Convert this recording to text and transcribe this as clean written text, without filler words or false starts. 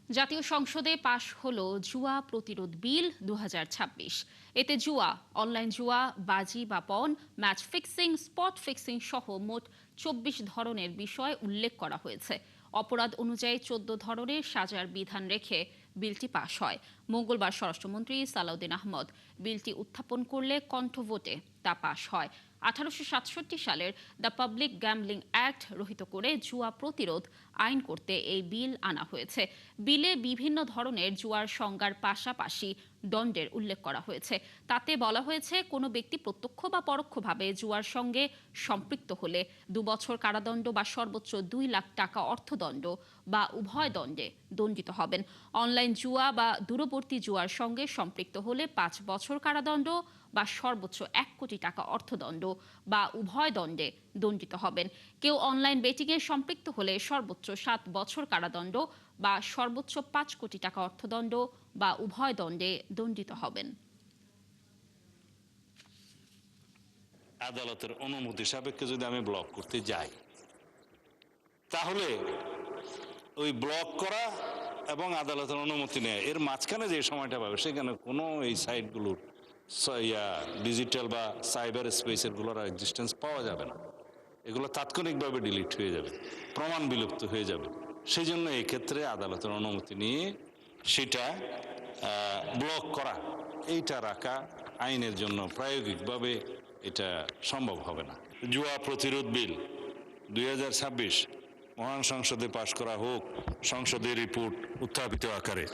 জাতীয় সংসদে পাশ হলো জুয়া প্রতিরোধ বিল ২০২৬। এতে জুয়া, অনলাইন জুয়া, বাজি বা পণ, ম্যাচ ফিক্সিং, স্পট ফিক্সিং সহ মোট ২৪ ধরনের বিষয় উল্লেখ করা হয়েছে। অপরাধ অনুযায়ী ১৪ ধরনের সাজার বিধান রেখে বিলটি পাশ হয়। মঙ্গলবার স্বরাষ্ট্রমন্ত্রী সালাউদ্দিন আহমদ বিলটি উত্থাপন করলে কণ্ঠভোটে তা পাশ হয়। ১৮৬৭ সালের দ্য পাবলিক গ্যাম্বলিং অ্যাক্ট রহিত করে জুয়া প্রতিরোধ আইন করতে এই বিল আনা হয়েছে। বিলে বিভিন্ন ধরনের জুয়ার সংজ্ঞার পাশাপাশি দণ্ডের উল্লেখ করা হয়েছে। তাতে বলা হয়েছে, কোনো ব্যক্তি প্রত্যক্ষ বা পরোক্ষভাবে জুয়ার সঙ্গে সম্পৃক্ত হলে ২ বছর কারাদণ্ড বা সর্বোচ্চ ২ লাখ টাকা অর্থদণ্ড বা উভয় দণ্ডে দণ্ডিত হবেন। অনলাইন জুয়া বা দূরবর্তী জুয়ার সঙ্গে সম্পৃক্ত হলে ৫ বছর কারাদণ্ড বা সর্বোচ্চ ১ কোটি টাকা অর্থদণ্ড বা উভয় দণ্ডে দণ্ডিত হবেন। কেউ অনলাইন বেটিংয়ে সম্পৃক্ত হলে সর্বোচ্চ ৭ বছর কারাদণ্ড বা সর্বোচ্চ ৫ কোটি টাকা অর্থদণ্ড বা উভয় দণ্ডে দণ্ডিত হবেন। আদালতের অনুমতি সাপেক্ষে যদি আমি ব্লক করতে যাই, তাহলে ওই ব্লক করা এবং আদালতের অনুমতি নেয় এর মাঝখানে যে সময়টা পাবে, সেখানে কোনো এই সাইটগুলোর ডিজিটাল বা সাইবার স্পেসের গুলোর এক্সিস্টেন্স পাওয়া যাবে না। এগুলো তাৎক্ষণিকভাবে ডিলিট হয়ে যাবে, প্রমাণ বিলুপ্ত হয়ে যাবে। সেই জন্য এক্ষেত্রে আদালতের অনুমতি নিয়ে সেটা ব্লক করা, এইটা রাখা আইনের জন্য প্রায়োগিকভাবে এটা সম্ভব হবে না। জুয়া প্রতিরোধ বিল ২০২৬ মহান সংসদে পাশ করা হোক, সংসদের রিপোর্ট উত্থাপিত আকারে।